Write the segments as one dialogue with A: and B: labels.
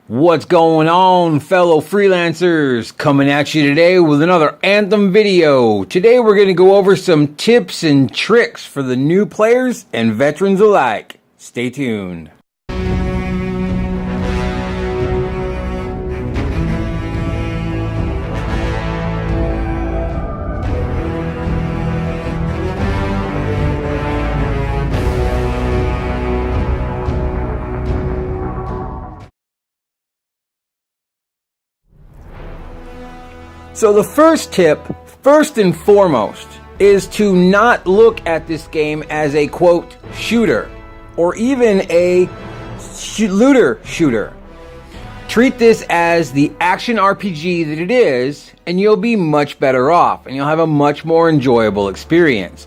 A: What's going on, fellow freelancers? Coming at you today with another Anthem video. Today we're going to go over some tips and tricks for the new players and veterans alike. Stay tuned. So the first tip, first and foremost, is to not look at this game as a, quote, shooter, or even a looter shooter. Treat this as the action RPG that it is, and you'll be much better off, and you'll have a much more enjoyable experience.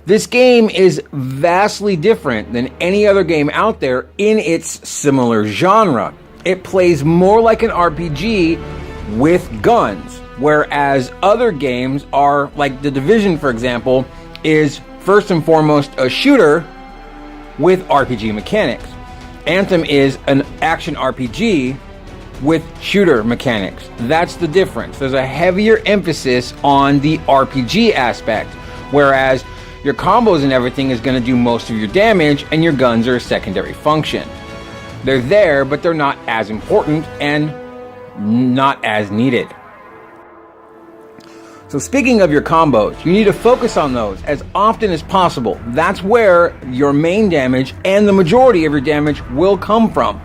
A: This game is vastly different than any other game out there in its similar genre. It plays more like an RPG with guns. Whereas other games are, like The Division, for example, is first and foremost a shooter with RPG mechanics. Anthem is an action RPG with shooter mechanics. That's the difference. There's a heavier emphasis on the RPG aspect, whereas your combos and everything is going to do most of your damage, and your guns are a secondary function. They're there, but they're not as important and not as needed. So speaking of your combos, you need to focus on those as often as possible. That's where your main damage and the majority of your damage will come from.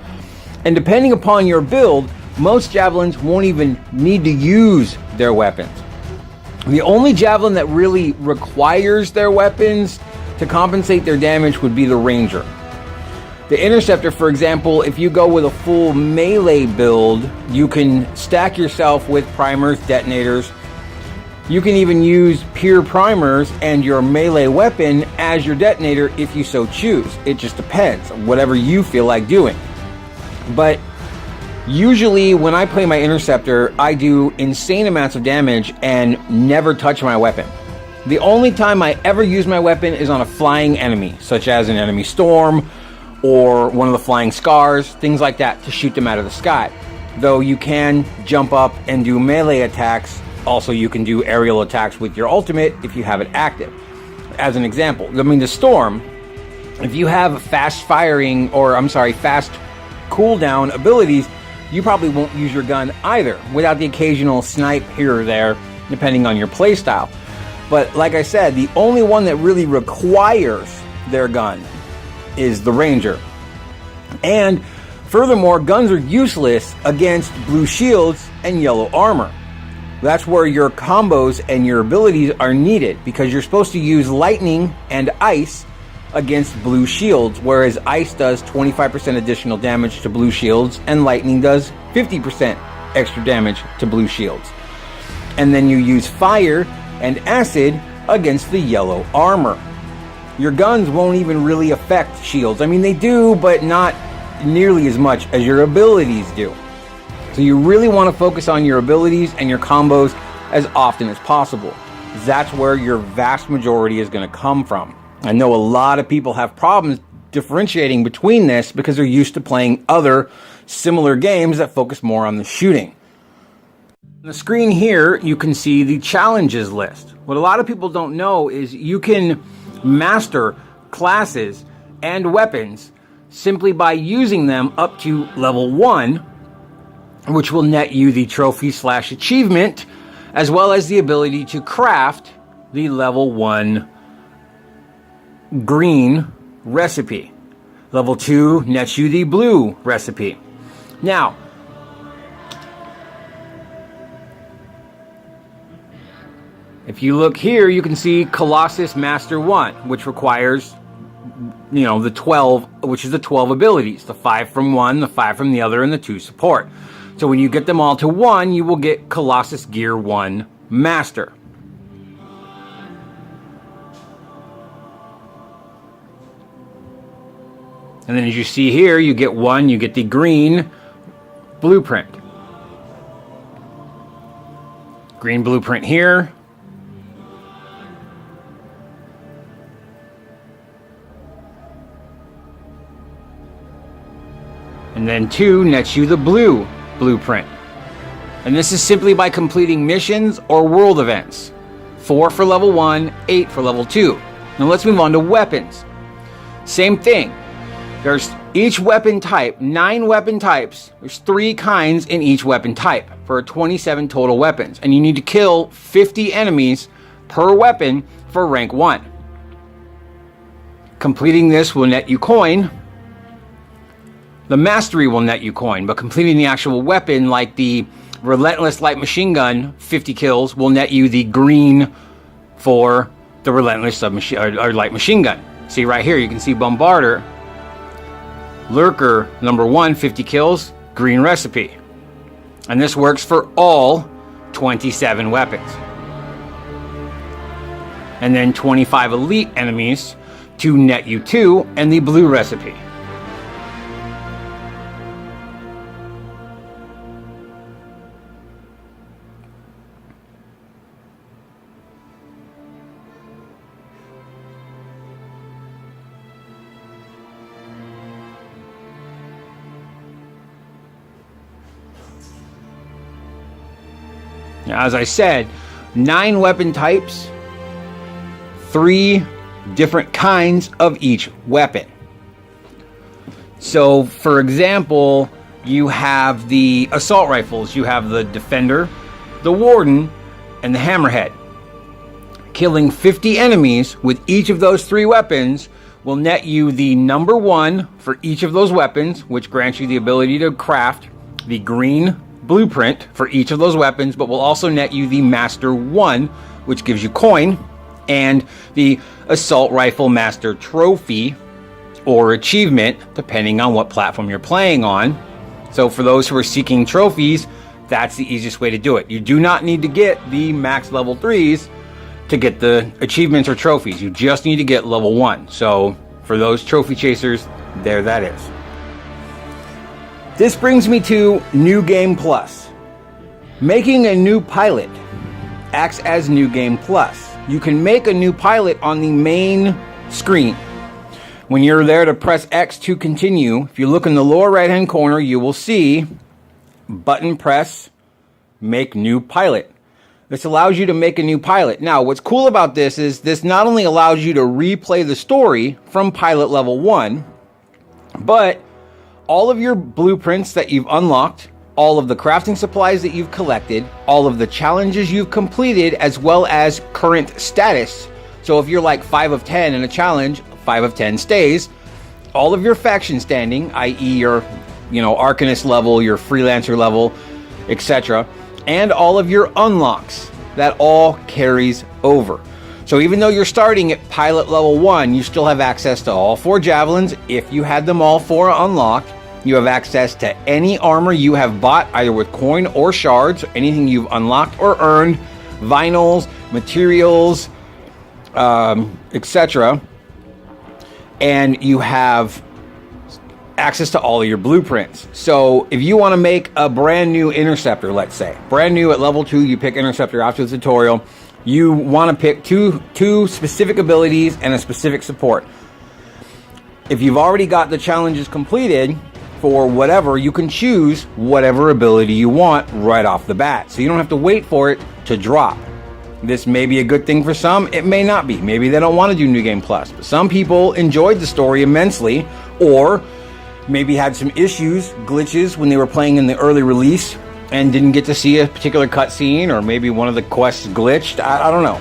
A: And depending upon your build, most javelins won't even need to use their weapons. The only javelin that really requires their weapons to compensate their damage would be the ranger. The interceptor, for example, if you go with a full melee build, you can stack yourself with primers, detonators. You can even use pure primers and your melee weapon as your detonator if you so choose. It just depends on whatever you feel like doing. But usually when I play my interceptor, I do insane amounts of damage and never touch my weapon. The only time I ever use my weapon is on a flying enemy, such as an enemy storm or one of the flying scars, things like that, to shoot them out of the sky. Though you can jump up and do melee attacks. Also, you can do aerial attacks with your ultimate if you have it active. As an example, the storm, if you have fast cooldown abilities, you probably won't use your gun either, without the occasional snipe here or there, depending on your playstyle. But like I said, the only one that really requires their gun is the ranger. And furthermore, guns are useless against blue shields and yellow armor. That's where your combos and your abilities are needed, because you're supposed to use lightning and ice against blue shields, whereas ice does 25% additional damage to blue shields and lightning does 50% extra damage to blue shields. And then you use fire and acid against the yellow armor. Your guns won't even really affect shields. I mean, they do, but not nearly as much as your abilities do. So you really want to focus on your abilities and your combos as often as possible. That's where your vast majority is going to come from. I know a lot of people have problems differentiating between this because they're used to playing other similar games that focus more on the shooting. On the screen here, you can see the challenges list. What a lot of people don't know is you can master classes and weapons simply by using them up to level 1, which will net you the trophy/achievement, as well as the ability to craft the level 1 green recipe. Level 2 nets you the blue recipe. Now, if you look here, you can see Colossus Master 1, which requires, the 12, which is the 12 abilities. The 5 from one, the 5 from the other, and the 2 support. So when you get them all to 1, you will get Colossus Gear 1 Master. And then as you see here, you get the green blueprint. Green blueprint here. And then 2 nets you the blue blueprint. And this is simply by completing missions or world events. 4 for level 1, 8 for level 2. Now let's move on to weapons. Same thing. There's each weapon type, 9 weapon types. There's 3 kinds in each weapon type for 27 total weapons. And you need to kill 50 enemies per weapon for rank 1. Completing this will net you coin. The mastery will net you coin, but completing the actual weapon, like the Relentless Light Machine Gun, 50 kills, will net you the green for the Relentless Light Machine Gun. See right here, you can see Bombarder, Lurker, number 1, 50 kills, green recipe. And this works for all 27 weapons. And then 25 elite enemies to net you 2 and the blue recipe. Now, as I said, 9 weapon types, 3 different kinds of each weapon. So, for example, you have the assault rifles. You have the Defender, the Warden, and the Hammerhead. Killing 50 enemies with each of those 3 weapons will net you the number 1 for each of those weapons, which grants you the ability to craft the green blueprint for each of those weapons, but will also net you the Master 1, which gives you coin, and the Assault Rifle Master Trophy or achievement, depending on what platform you're playing on. So for those who are seeking trophies, that's the easiest way to do it. You do not need to get the max level 3s to get the achievements or trophies. You just need to get level 1. So for those trophy chasers, there that is. This brings me to New Game Plus. Making a new pilot acts as New Game Plus. You can make a new pilot on the main screen. When you're there to press X to continue, if you look in the lower right hand corner, you will see button press, make new pilot. This allows you to make a new pilot. Now, what's cool about this is this not only allows you to replay the story from pilot level 1, but all of your blueprints that you've unlocked, all of the crafting supplies that you've collected, all of the challenges you've completed, as well as current status. So if you're like 5 of 10 in a challenge, 5 of 10 stays. All of your faction standing, i.e. your, Arcanist level, your Freelancer level, etc. And all of your unlocks, that all carries over. So even though you're starting at pilot level 1, you still have access to all 4 javelins. If you had them all 4 unlocked, you have access to any armor you have bought, either with coin or shards, or anything you've unlocked or earned, vinyls, materials, etc. And you have access to all of your blueprints. So if you want to make a brand new interceptor, let's say, brand new at level 2, you pick interceptor after the tutorial, you want to pick two specific abilities and a specific support. If you've already got the challenges completed for whatever, you can choose whatever ability you want right off the bat. So you don't have to wait for it to drop. This may be a good thing for some, it may not be. Maybe they don't want to do New Game Plus. But some people enjoyed the story immensely, or maybe had some issues, glitches when they were playing in the early release and didn't get to see a particular cutscene, or maybe one of the quests glitched. I don't know.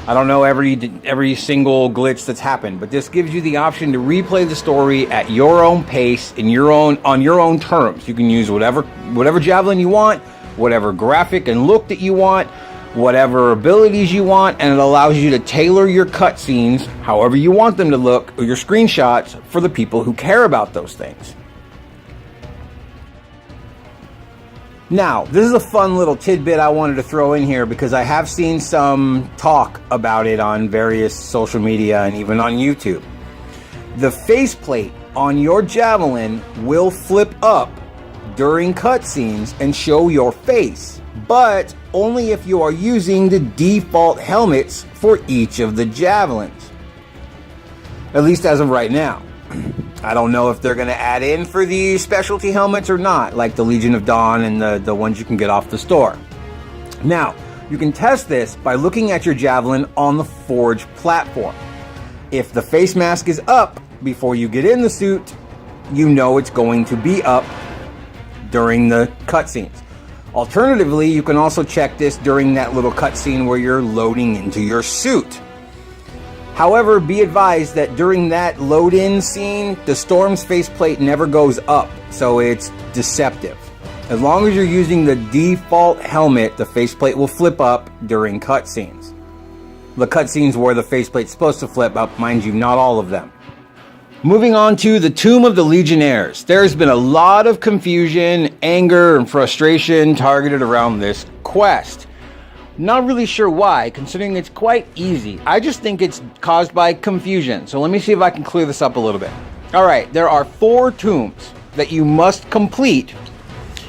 A: I don't know every single glitch that's happened, but this gives you the option to replay the story at your own pace, on your own terms. You can use whatever javelin you want, whatever graphic and look that you want, whatever abilities you want, and it allows you to tailor your cutscenes however you want them to look, or your screenshots, for the people who care about those things. Now, this is a fun little tidbit I wanted to throw in here because I have seen some talk about it on various social media and even on YouTube. The faceplate on your javelin will flip up during cutscenes and show your face, but only if you are using the default helmets for each of the javelins. At least as of right now. I don't know if they're going to add in for the specialty helmets or not, like the Legion of Dawn and the ones you can get off the store. Now, you can test this by looking at your javelin on the Forge platform. If the face mask is up before you get in the suit, you know it's going to be up during the cutscenes. Alternatively, you can also check this during that little cutscene where you're loading into your suit. However, be advised that during that load-in scene, the Storm's faceplate never goes up, so it's deceptive. As long as you're using the default helmet, the faceplate will flip up during cutscenes. The cutscenes where the faceplate's supposed to flip up, mind you, not all of them. Moving on to the Tomb of the Legionnaires. There's been a lot of confusion, anger, and frustration targeted around this quest. Not really sure why, considering it's quite easy. I just think it's caused by confusion. So let me see if I can clear this up a little bit. Alright, there are 4 tombs that you must complete.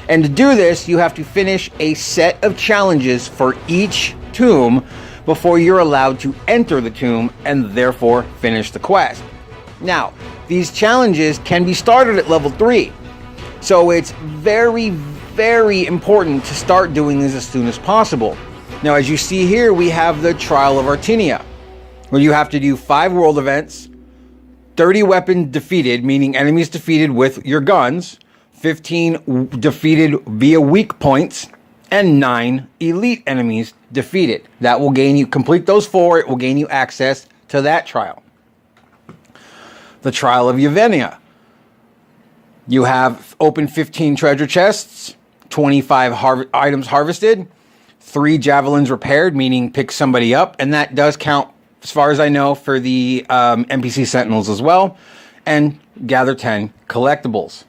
A: And to do this, you have to finish a set of challenges for each tomb before you're allowed to enter the tomb and therefore finish the quest. Now, these challenges can be started at level 3. So it's very, very important to start doing this as soon as possible. Now, as you see here, we have the Trial of Artenia, where you have to do 5 world events, 30 weapons defeated, meaning enemies defeated with your guns, 15 defeated via weak points, and 9 elite enemies defeated. That will gain you, complete those 4, it will gain you access to that trial. The Trial of Yevenia. You have opened 15 treasure chests, 25 items harvested, 3 javelins repaired, meaning pick somebody up, and that does count, as far as I know, for the NPC Sentinels as well, and gather 10 collectibles.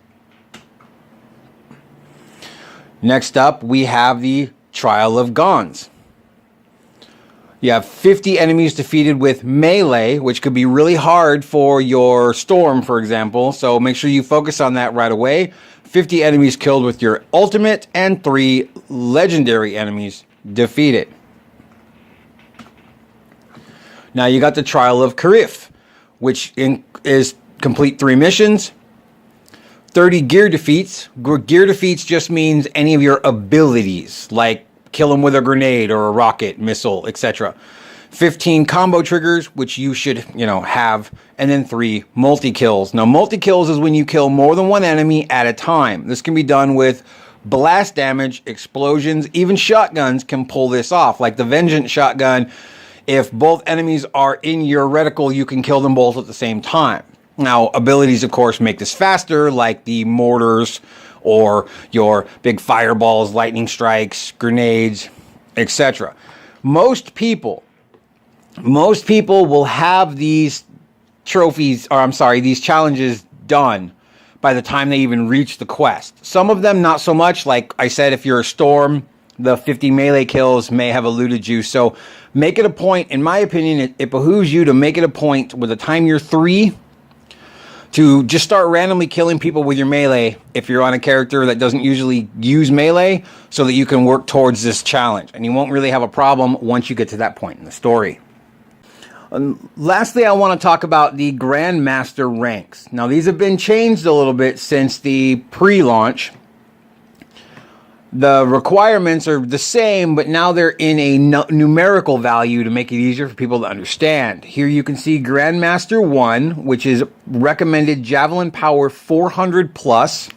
A: Next up, we have the Trial of Gons. You have 50 enemies defeated with melee, which could be really hard for your Storm, for example, so make sure you focus on that right away. 50 enemies killed with your ultimate, and 3 legendary enemies defeated. Now you got the Trial of Karif, which is complete 3 missions, 30 gear defeats. Gear defeats just means any of your abilities, like kill them with a grenade or a rocket, missile, etc. 15 combo triggers, which you should, have, and then 3 multi-kills. Now, multi-kills is when you kill more than one enemy at a time. This can be done with blast damage, explosions, even shotguns can pull this off. Like the Vengeance shotgun, if both enemies are in your reticle, you can kill them both at the same time. Now, abilities, of course, make this faster, like the mortars or your big fireballs, lightning strikes, grenades, etc. Most people will have these these challenges done by the time they even reach the quest. Some of them not so much. Like I said, if you're a Storm, the 50 melee kills may have eluded you. So make it a point, in my opinion, it behooves you to make it a point with the time you're 3 to just start randomly killing people with your melee if you're on a character that doesn't usually use melee, so that you can work towards this challenge. And you won't really have a problem once you get to that point in the story. Lastly, I want to talk about the Grandmaster ranks. Now, these have been changed a little bit since the pre-launch. The requirements are the same, but now they're in a numerical value to make it easier for people to understand. Here you can see Grandmaster 1, which is recommended Javelin Power 400 plus.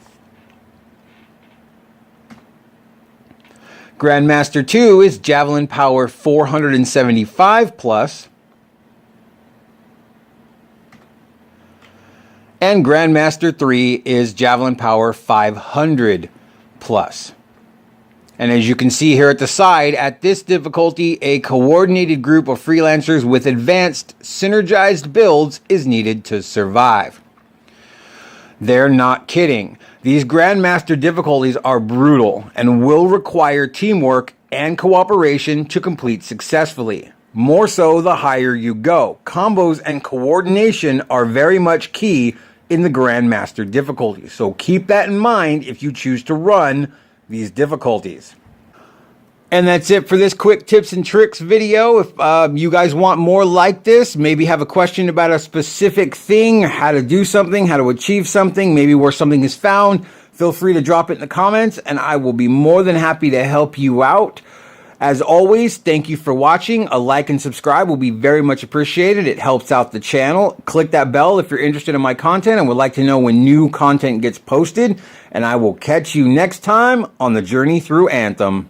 A: Grandmaster 2 is Javelin Power 475 plus. And Grandmaster 3 is Javelin Power 500 plus. And as you can see here at the side, at this difficulty, a coordinated group of freelancers with advanced, synergized builds is needed to survive. They're not kidding. These Grandmaster difficulties are brutal and will require teamwork and cooperation to complete successfully. More so the higher you go. Combos and coordination are very much key in the Grandmaster difficulties. So keep that in mind if you choose to run these difficulties. And that's it for this quick tips and tricks video. If you guys want more like this, maybe have a question about a specific thing, how to do something, how to achieve something, maybe where something is found, feel free to drop it in the comments and I will be more than happy to help you out. As always, thank you for watching. A like and subscribe will be very much appreciated. It helps out the channel. Click that bell if you're interested in my content and would like to know when new content gets posted. And I will catch you next time on the journey through Anthem.